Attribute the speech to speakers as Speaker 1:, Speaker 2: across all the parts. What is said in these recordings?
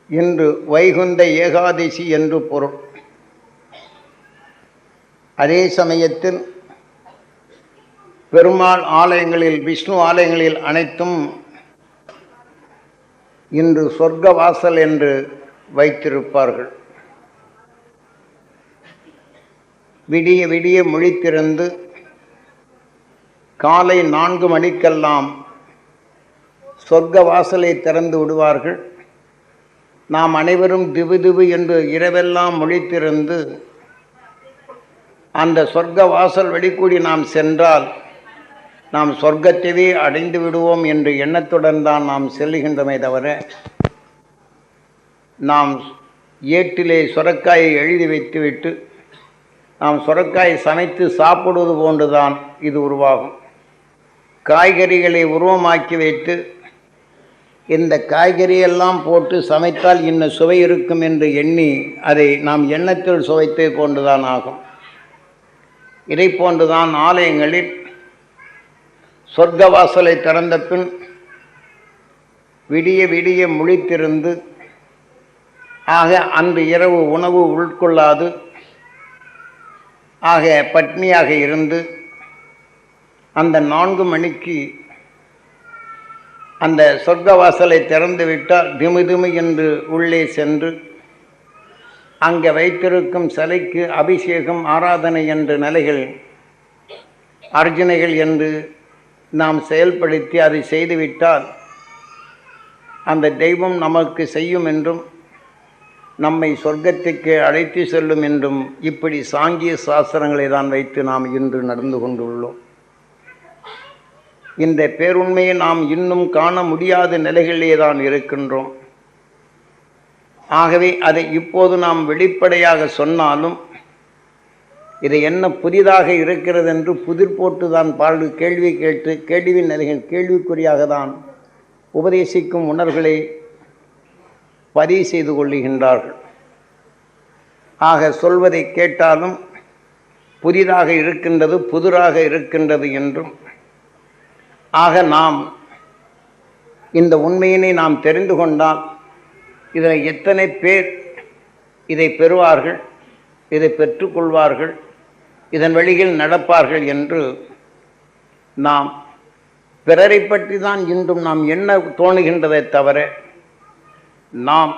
Speaker 1: இன்று வைகுந்த ஏகாதசி என்று பொருள். அதே சமயத்தில் பெருமாள் ஆலயங்களில், விஷ்ணு ஆலயங்களில் அனைத்தும் இன்று சொர்க்க வாசல் என்று வைத்திருப்பார்கள். விடிய விடிய முழித்திருந்து காலை 4 மணிக்கெல்லாம் சொர்க்க வாசலை திறந்து விடுவார்கள். நாம் அனைவரும் திவு திவு என்று இரவெல்லாம் முழித்திருந்து அந்த சொர்க்க வாசல் வெளிக்கூடி நாம் சென்றால் நாம் சொர்க்கத்தையே அடைந்து விடுவோம் என்ற எண்ணத்துடன் தான் நாம் செல்லுகின்றமே தவிர, நாம் ஏட்டிலே சுரக்காயை எழுதி வைத்துவிட்டு நாம் சுரக்காயை சமைத்து சாப்பிடுவது போன்றுதான் இது உருவாகும். காய்கறிகளை உருவமாக்கி வைத்து இந்த காய்கறியெல்லாம் போட்டு சமைத்தால் இன்னும் சுவை இருக்கும் என்று எண்ணி அதை நாம் எண்ணத்தில் சுவைத்தே போன்றுதான் ஆகும். இதை போன்றுதான் ஆலயங்களில் சொர்க்க வாசலை திறந்த பின் விடிய விடிய முழித்திருந்து, ஆக அன்று இரவு உணவு உட்கொள்ளாது ஆக பட்னியாக இருந்து அந்த 4 மணிக்கு அந்த சொர்க்க வாசலை திறந்து விட்டால் திமு என்று உள்ளே சென்று அங்கே வைத்திருக்கும் சிலைக்கு அபிஷேகம், ஆராதனை என்ற நிலைகள், அர்ச்சனைகள் என்று நாம் செயல்படுத்தி அதை செய்துவிட்டால் அந்த தெய்வம் நமக்கு செய்யும் என்றும் நம்மை சொர்க்கத்துக்கு அழைத்து செல்லும் என்றும் இப்படி சாங்கிய சாஸ்திரங்களை தான் வைத்து நாம் இன்று நடந்து கொண்டுள்ளோம். இந்த பேருண்மையை நாம் இன்னும் காண முடியாத நிலைகளிலே தான் இருக்கின்றோம். ஆகவே அதை இப்போது நாம் வெளிப்படையாக சொன்னாலும் இது என்ன புதிதாக இருக்கிறது என்று புதிர் போட்டு தான் பாடு கேள்வி கேட்டு கேள்வியின் நிலைகள் கேள்விக்குறியாக தான் உபதேசிக்கும் உணர்வுகளை பதிவு செய்து கொள்ளுகின்றார்கள். ஆக சொல்வதை கேட்டாலும் புதிதாக இருக்கின்றது, புதிராக இருக்கின்றது என்றும், ஆக நாம் இந்த உண்மையினை நாம் தெரிந்து கொண்டால் இதில் எத்தனை பேர் இதை பெறுவார்கள், இதை பெற்றுக்கொள்வார்கள், இதன் வழியில் நடப்பார்கள் என்று நாம் பிறரை பற்றி தான் இன்றும் நாம் எண்ண தோணுகின்றதை தவிர, நாம்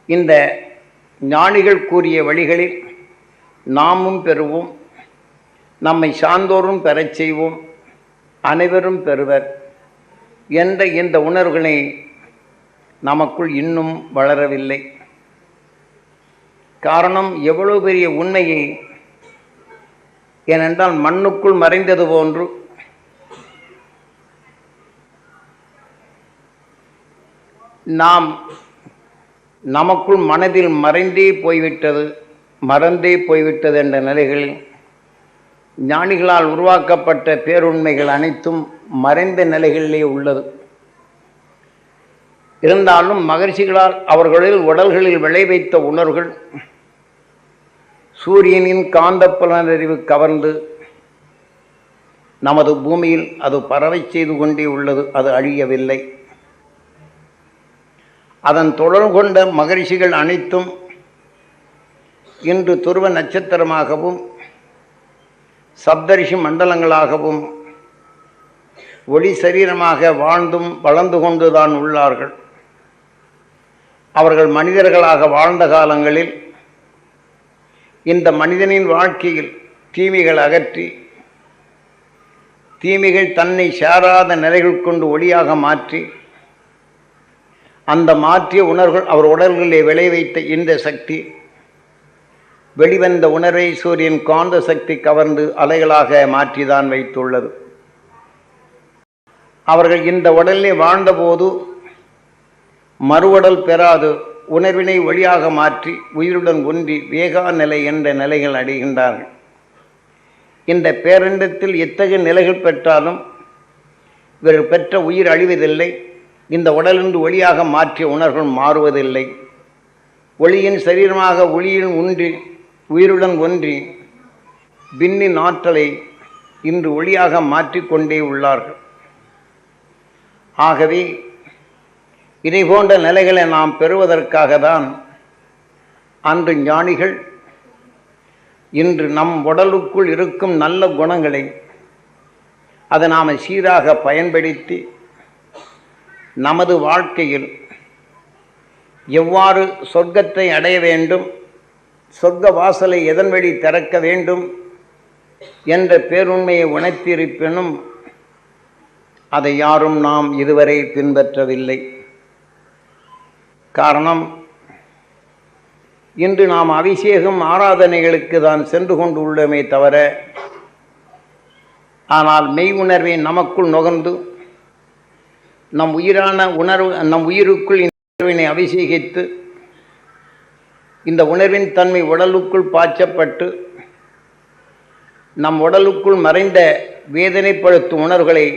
Speaker 1: இந்த ஞானிகள் கூறிய வழிகளில் நாமும் பெறுவோம், நம்மை சார்ந்தோரும் பெறச் செய்வோம், அனைவரும் பெறுவர் என்ற இந்த உணர்வுகளை நமக்குள் இன்னும் வளரவில்லை. காரணம், எவ்வளவு பெரிய உண்மையை, ஏனென்றால் மண்ணுக்குள் மறைந்தது போன்று நாம் நமக்குள் மனதில் மறைந்தே போய்விட்டது, மறந்தே போய்விட்டது என்ற நிலைகளில் ஞானிகளால் உருவாக்கப்பட்ட பேருண்மைகள் அனைத்தும் மறைந்த நிலைகளிலே உள்ளது. இருந்தாலும் மகர்ஷிகளால் அவர்களில் உடல்களில் விளைவைத்த உணர்வுகள் சூரியனின் காந்த புலனறிவு கவர்ந்து நமது பூமியில் அது பரவை செய்து கொண்டே உள்ளது. அது அழியவில்லை. அதன் தொடர்பு கொண்ட மகரிஷிகள் அனைத்தும் இன்று துருவ நட்சத்திரமாகவும் சப்தரிஷி மண்டலங்களாகவும் ஒளி சரீரமாக வாழ்ந்தும் வளர்ந்து கொண்டுதான் உள்ளார்கள். அவர்கள் மனிதர்களாக வாழ்ந்த காலங்களில் இந்த மனிதனின் வாழ்க்கையில் தீமைகள் அகற்றி, தீமைகள் தன்னை சாராத நிலைகள் கொண்டு ஒளியாக மாற்றி, அந்த மாற்றிய உணர்வுகள் அவர் உடல்களிலே விளைவைத்த இந்த சக்தி வெளிவந்த உணர்வை சூரியன் காந்த சக்தி கவர்ந்து அலைகளாக மாற்றிதான் வைத்துள்ளது. அவர்கள் இந்த உடலிலே வாழ்ந்தபோது மறுவுடல் பெறாது உணர்வினை ஒளியாக மாற்றி உயிருடன் ஒன்றி வேகா நிலை என்ற நிலைகள் அடைகின்றார்கள். இந்த பேரண்டத்தில் எத்தகைய நிலைகள் பெற்றாலும் இவர்கள் பெற்ற உயிர் அழிவதில்லை. இந்த உடலின்று ஒளியாக மாற்றிய உணர்வுகள் மாறுவதில்லை. ஒளியின் சரீரமாக ஒளியில் ஒன்றி உயிருடன் ஒன்றி விண்ணின் ஆற்றலை இன்று ஒளியாக மாற்றிக்கொண்டே உள்ளார்கள். ஆகவே இதை போன்ற நிலைகளை நாம் பெறுவதற்காக தான் அன்று ஞானிகள் இன்று நம் உடலுக்குள் இருக்கும் நல்ல குணங்களை அதை நாம் சீராக பயன்படுத்தி நமது வாழ்க்கையில் எவ்வாறு சொர்க்கத்தை அடைய வேண்டும், சொர்க்க வாசலை எதன் வழி திறக்க வேண்டும் என்ற பேருண்மையை உணர்த்தியிருப்பினும் அதை யாரும் நாம் இதுவரை பின்பற்றவில்லை. காரணம், இன்று நாம் அபிஷேகம் ஆராதனைகளுக்கு தான் சென்று கொண்டு உள்ளோமே தவிர, ஆனால் மெய் உணர்வை நமக்குள் நுகர்ந்து நம் உயிருக்குள் இந்த உணர்வினை அபிஷேகித்து இந்த உணர்வின் தன்மை உடலுக்குள் பாய்ச்சப்பட்டு நம் உடலுக்குள் மறைந்த வேதனைப்படுத்தும் உணர்வுகளை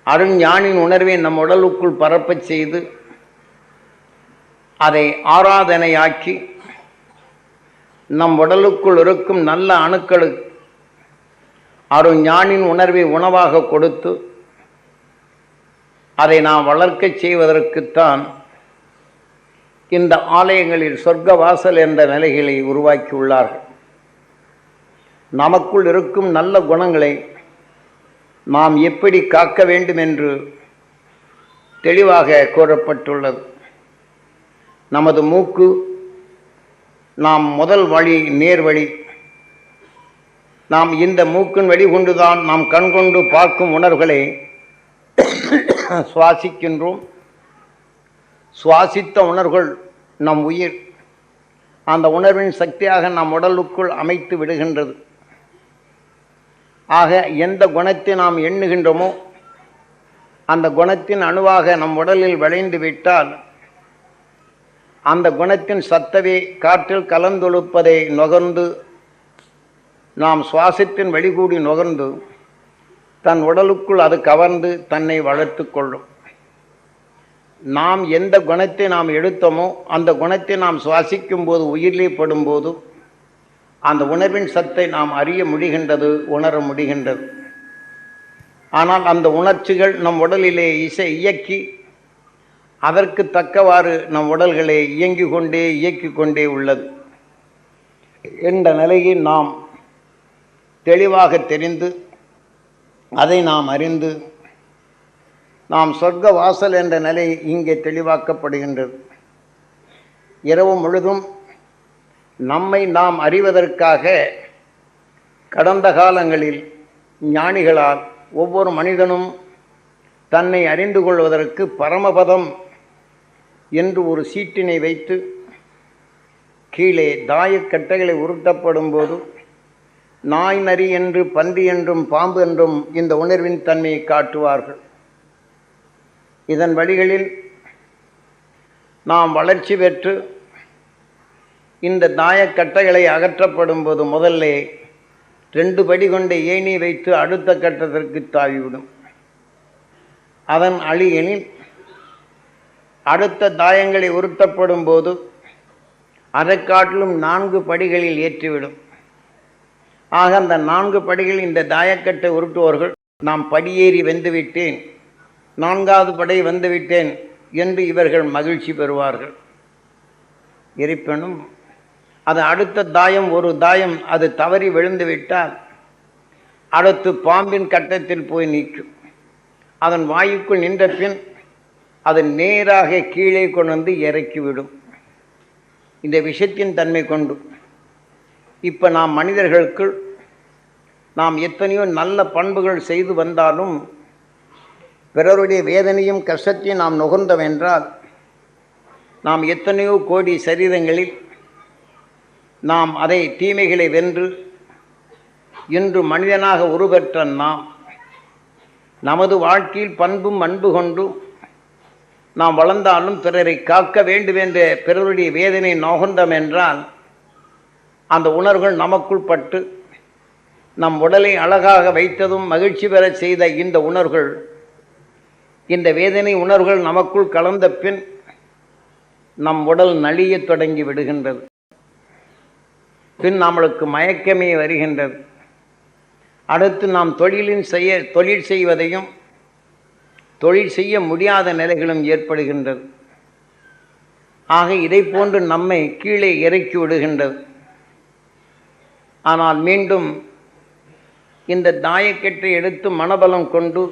Speaker 1: அருஞானின் உணர்வை நம் உடலுக்குள் பரப்பச் செய்து அதை ஆராதனையாக்கி நம் உடலுக்குள் இருக்கும் நல்ல அணுக்களுக்கு அருஞானின் உணர்வை உணவாக கொடுத்து அதை நாம் வளர்க்கச் செய்வதற்குத்தான் இந்த ஆலயங்களில் சொர்க்க வாசல் என்ற நிலைகளை உருவாக்கியுள்ளார்கள். நமக்குள் இருக்கும் நல்ல குணங்களை நாம் எப்படி காக்க வேண்டும் என்று தெளிவாக கூறப்பட்டுள்ளது. நமது மூக்கு நாம் முதல் வழி, நேர் வழி. நாம் இந்த மூக்கின் வழி கொண்டுதான் நாம் கண்கொண்டு பார்க்கும் உணர்வுகளை சுவாசிக்கின்றோம். சுவாசித்த உணர்வுகள் நம் உயிர் அந்த உணர்வின் சக்தியாக நம் உடலுக்குள் அமைத்து விடுகின்றது. ஆக எந்த குணத்தை நாம் எண்ணுகின்றோமோ அந்த குணத்தின் அணுவாக நம் உடலில் விளைந்து விட்டால் அந்த குணத்தின் சத்தவே காற்றில் கலந்தொழுப்பதை நுகர்ந்து நாம் சுவாசத்தின் வழிகூடி நுகர்ந்து தன் உடலுக்குள் அது கவர்ந்து தன்னை வளர்த்து கொள்ளும். நாம் எந்த குணத்தை நாம் எடுத்தோமோ அந்த குணத்தை நாம் சுவாசிக்கும் போது, உயிரிலே படும்போது அந்த உணர்வின் சத்தை நாம் அறிய முடிகின்றது, உணர முடிகின்றது. ஆனால் அந்த உணர்ச்சிகள் நம் உடலிலே இயக்கி அதற்கு தக்கவாறு நம் உடல்களை இயக்கிக் கொண்டே உள்ளது என்ற நிலையை நாம் தெளிவாக தெரிந்து அதை நாம் அறிந்து நாம் சொர்க்க வாசல் என்ற நிலை இங்கே தெளிவாக்கப்படுகின்றது. இரவு முழுதும் நம்மை நாம் அறிவதற்காக கடந்த காலங்களில் ஞானிகளால் ஒவ்வொரு மனிதனும் தன்னை அறிந்து கொள்வதற்கு பரமபதம் என்று ஒரு சீட்டினை வைத்து கீழே தாயக்கட்டைகளை உருட்டப்படும் போது நாய், நரி என்று, பன்றி என்றும், பாம்பு என்றும் இந்த உணர்வின் தன்மையை காட்டுவார்கள். இதன் வழிகளில் நாம் வளர்ச்சி பெற்று இந்த தாயக்கட்டைகளை அகற்றப்படும் போது முதல்ல 2 படி கொண்ட ஏணி வைத்து அடுத்த கட்டத்திற்கு தாவிவிடும். அதன் அழியலில் அடுத்த தாயங்களை உருட்டப்படும் போது அதை காட்டிலும் 4 படிகளில் ஏற்றிவிடும். ஆக அந்த 4 படிகளில் இந்த தாயக்கட்டை உருட்டுவோர்கள் நாம் படியேறி வந்துவிட்டேன், 4வது படை வந்துவிட்டேன் என்று இவர்கள் மகிழ்ச்சி பெறுவார்கள். இருப்பினும் அது அடுத்த தாயம், ஒரு தாயம் அது தவறி விழுந்துவிட்டால் அடுத்து பாம்பின் கட்டத்தில் போய் நிற்கும். அதன் வாயுக்குள் நின்ற பின் அது நேராக கீழே கொண்டு வந்து இறக்கிவிடும். இந்த விஷத்தின் தன்மை கொண்டு இப்போ நாம் மனிதர்களுக்கு நாம் எத்தனையோ நல்ல பண்புகள் செய்து வந்தாலும் பிறருடைய வேதனையும் கஷ்டத்தையும் நாம் நுகர்ந்தவென்றால் நாம் எத்தனையோ கோடி சரீரங்களில் நாம் அதை தீமைகளை வென்று இன்று மனிதனாக உருவெற்ற நாம் நமது வாழ்க்கையில் பண்பும் அன்பு கொண்டு நாம் வளர்ந்தாலும் பிறரை காக்க வேண்டுமென்ற பிறருடைய வேதனை நுகர்ந்தோம் என்றால் அந்த உணர்வுகள் நமக்குள் பட்டு நம் உடலை அழகாக வைத்ததும் மகிழ்ச்சி பெற செய்த இந்த உணர்வுகள், இந்த வேதனை உணர்வுகள் நமக்குள் கலந்த பின் நம் உடல் நலிய தொடங்கி விடுகின்றது. பின் நம்மளுக்கு மயக்கமே வருகின்றது. அடுத்து நாம் தொழில் செய்வதையும் தொழில் செய்ய முடியாத நிலைகளும் ஏற்படுகின்றது. ஆக இதை போன்று நம்மை கீழே இறக்கி விடுகின்றது. ஆனால் மீண்டும் இந்த தாயக்கட்டை எடுத்து மனபலம் கொண்டு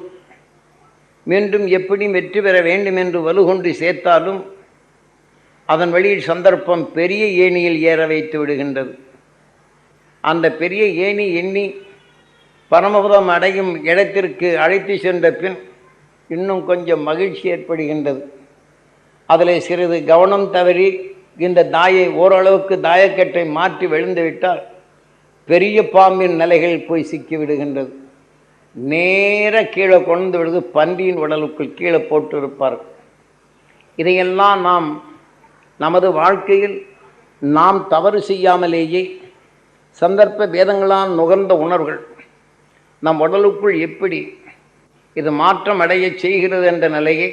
Speaker 1: மீண்டும் எப்படி வெற்றி பெற வேண்டும் என்று வலுகொண்டு சேர்த்தாலும் அதன் வழியில் சந்தர்ப்பம் பெரிய ஏணியில் ஏற வைத்து விடுகின்றது. அந்த பெரிய ஏணி எண்ணி பரமபதம் அடையும் இடத்திற்கு அழைத்து சென்ற பின் இன்னும் கொஞ்சம் மகிழ்ச்சி ஏற்படுகின்றது. அதில் சிறிது கவனம் தவறி இந்த தாயை ஓரளவுக்கு தாயக்கட்டை மாற்றி விழுந்துவிட்டால் பெரிய பாம்பின் நிலைகள் போய் சிக்கிவிடுகின்றது. நேர கீழே கொண்டு விடுது, பன்றியின் உடலுக்குள் கீழே போட்டு இருப்பார்கள். இதையெல்லாம் நாம் நமது வாழ்க்கையில் நாம் தவறு செய்யாமலேயே சந்தர்ப்ப வேதங்களால் நுகர்ந்த உணர்வுகள் நம் உடலுக்குள் எப்படி இது மாற்றம் அடைய செய்கிறது என்ற நிலையை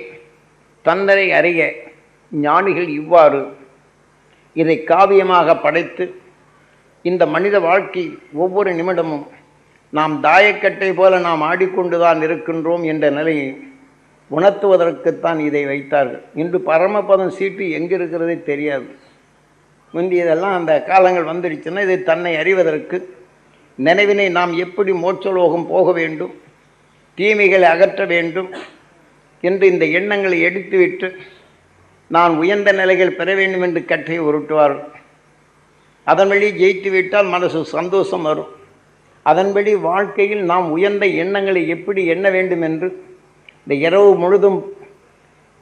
Speaker 1: தந்தரை அறிய ஞானிகள் இவ்வாறு இதை காவியமாக படைத்து இந்த மனித வாழ்க்கை ஒவ்வொரு நிமிடமும் நாம் தாயக்கட்டை போல நாம் ஆடிக்கொண்டுதான் இருக்கின்றோம் என்ற நிலையை உணர்த்துவதற்குத்தான் இதை வைத்தார்கள். இன்று பரமபதம் சீட்டு எங்கே இருக்கிறதே தெரியாது. முந்தியதெல்லாம் அந்த காலங்கள் வந்துடுச்சுன்னா இதை தன்னை அறிவதற்கு நினைவினை நாம் எப்படி மோட்சலோகம் போக வேண்டும், தீமைகளை அகற்ற வேண்டும் என்று இந்த எண்ணங்களை எடுத்துவிட்டு நான் உயர்ந்த நிலைகள் பெற வேண்டும் என்று கற்றை உருட்டுவார்கள். அதன் வழி ஜெயித்து விட்டால் மனசு சந்தோஷம் வரும். அதன்படி வாழ்க்கையில் நாம் உயர்ந்த எண்ணங்களை எப்படி எண்ண வேண்டும் என்று இந்த இரவு முழுதும்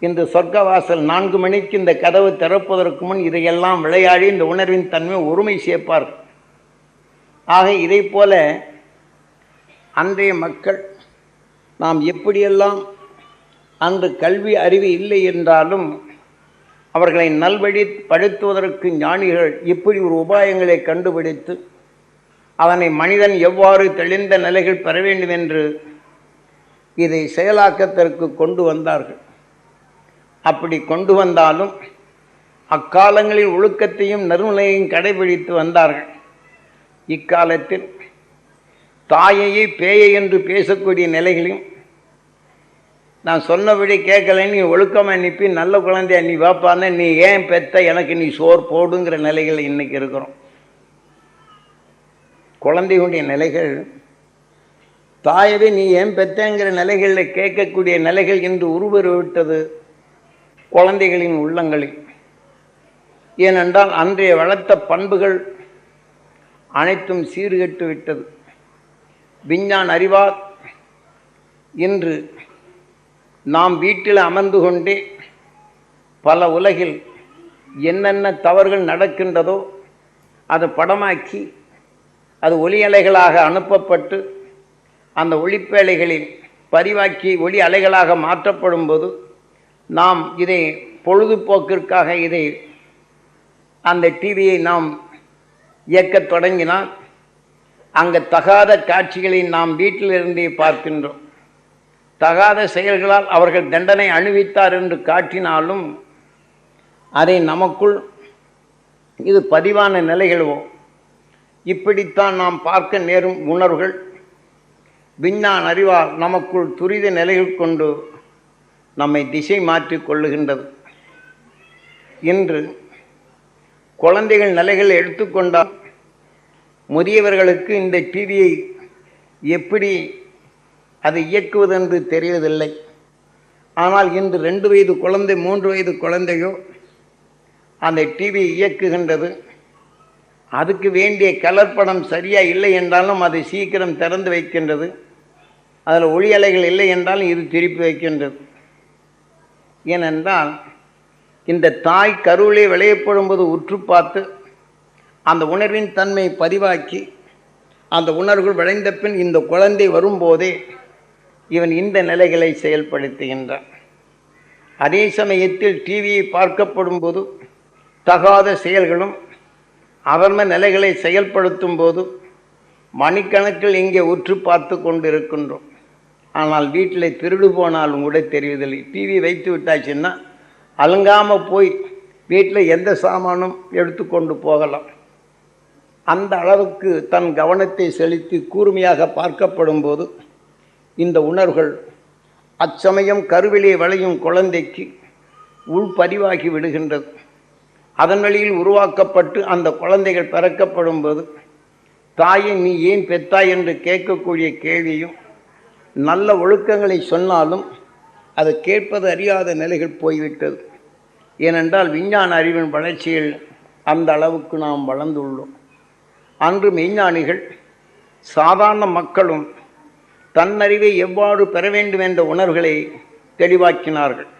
Speaker 1: இந்த சொர்க்கவாசல் 4 மணிக்கு இந்த கதவு திறப்பதற்கு முன் இதையெல்லாம் விளையாடி இந்த உணர்வின் தன்மை ஒருமை சேர்ப்பார்கள். ஆக இதை போல அன்றைய மக்கள் நாம் எப்படியெல்லாம் அன்று கல்வி அறிவு இல்லை என்றாலும் அவர்களை நல்வழி படுத்துவதற்கு ஞானிகள் இப்படி ஒரு உபாயங்களை கண்டுபிடித்து அதனை மனிதன் எவ்வாறு தெளிந்த நிலைகள் பெற வேண்டும் என்று இதை செயலாக்கத்திற்கு கொண்டு வந்தார்கள். அப்படி கொண்டு வந்தாலும் அக்காலங்களில் ஒழுக்கத்தையும் நறுநிலையையும் கடைபிடித்து வந்தார்கள். இக்காலத்தில் தாயையை பேயை என்று பேசக்கூடிய நிலைகளையும் நான் சொன்னபடி கேட்கல, நீ ஒழுக்கமாக அனுப்பி நல்ல குழந்தைய நீ வாப்பான்னு நீ ஏன் பெத்த எனக்கு நீ சோறு போடுங்கிற நிலைகள் இன்றைக்கி இருக்கிறோம். குழந்தைகளுடைய நிலைகள் தாயவே நீ ஏன் பெத்தங்கிற நிலைகளில் கேட்கக்கூடிய நிலைகள் என்று உருவெருவிட்டது குழந்தைகளின் உள்ளங்களில். ஏனென்றால் அன்றைய வளர்த்த பண்புகள் அனைத்தும் சீர்கெட்டு விட்டது. விஞ்ஞான அறிவால் இன்று நாம் வீட்டில் அமர்ந்து கொண்டே பல உலகில் என்னென்ன தவறுகள் நடக்கின்றதோ அது படமாக்கி அது ஒளி அலைகளாக அனுப்பப்பட்டு அந்த ஒளிப்பேழைகளில் பதிவாக்கி ஒளி அலைகளாக மாற்றப்படும் போது நாம் இதை பொழுதுபோக்கிற்காக இதை அந்த டிவியை நாம் இயக்கத் தொடங்கினால் அங்கே தகாத காட்சிகளை நாம் வீட்டிலிருந்தே பார்க்கின்றோம். தகாத செயல்களால் அவர்கள் தண்டனை அனுபவித்தார் என்று காட்டினாலும் அதை நமக்குள் இது பதிவான நிலைகளோ இப்படித்தான் நாம் பார்க்க நேரும் உணர்வுகள் விஞ்ஞான அறிவால் நமக்குள் துரித நிலைகள் கொண்டு நம்மை திசை மாற்றி கொள்ளுகின்றது. இன்று குழந்தைகள் நிலைகள் எடுத்துக்கொண்டால் முதியவர்களுக்கு இந்த டிவியை எப்படி அதை இயக்குவதென்று தெரியவில்லை. ஆனால் இன்று 2 வயது குழந்தை 3 வயது குழந்தையோ அந்த டிவியை இயக்குகின்றது. அதுக்கு வேண்டிய கலர்ப்படம் சரியாக இல்லை என்றாலும் அதை சீக்கிரம் திறந்து வைக்கின்றது. அதில் ஒளி அலைகள் இல்லை என்றாலும் இது திருப்பி வைக்கின்றது. ஏனென்றால் இந்த தாய் கருவிலே விளையப்படும் போது உற்று பார்த்து அந்த உணர்வின் தன்மை பதிவாக்கி அந்த உணர்வுகள் விளைந்த பின் இந்த குழந்தை வரும்போதே இவன் இந்த நிலைகளை செயல்படுத்துகின்றான். அதே சமயத்தில் டிவியை பார்க்கப்படும் போது தகாத செயல்களும் அவர்ம நிலைகளை செயல்படுத்தும் போது மணிக்கணக்கில் இங்கே உற்று பார்த்து கொண்டு இருக்கின்றோம். ஆனால் வீட்டில் திருடு போனாலும் கூட தெரிவதில்லை. டிவி வைத்து விட்டாச்சுன்னா அலங்காமல் போய் வீட்டில் எந்த சாமானும் எடுத்துக்கொண்டு போகலாம். அந்த அளவுக்கு தன் கவனத்தை செலுத்தி கூர்மையாக பார்க்கப்படும் போது இந்த உணர்வுகள் அச்சமயம் கருவிலே வளையும் குழந்தைக்கு உள்பதிவாகி விடுகின்றது. அதன் வழியில் உருவாக்கப்பட்டு அந்த குழந்தைகள் பிறக்கப்படும் போது தாயை நீ ஏன் பெத்தாய் என்று கேட்கக்கூடிய கேள்வியும், நல்ல ஒழுக்கங்களை சொன்னாலும் அது கேட்பது அறியாத நிலைகள் போய்விட்டது. ஏனென்றால் விஞ்ஞான அறிவின் வளர்ச்சியில் அந்த அளவுக்கு நாம் வளர்ந்துள்ளோம். அன்று மெய்ஞானிகள் சாதாரண மக்களும் தன்னறிவை எவ்வாறு பெற வேண்டும் என்ற உணர்வுகளை தெளிவாக்கினார்கள்.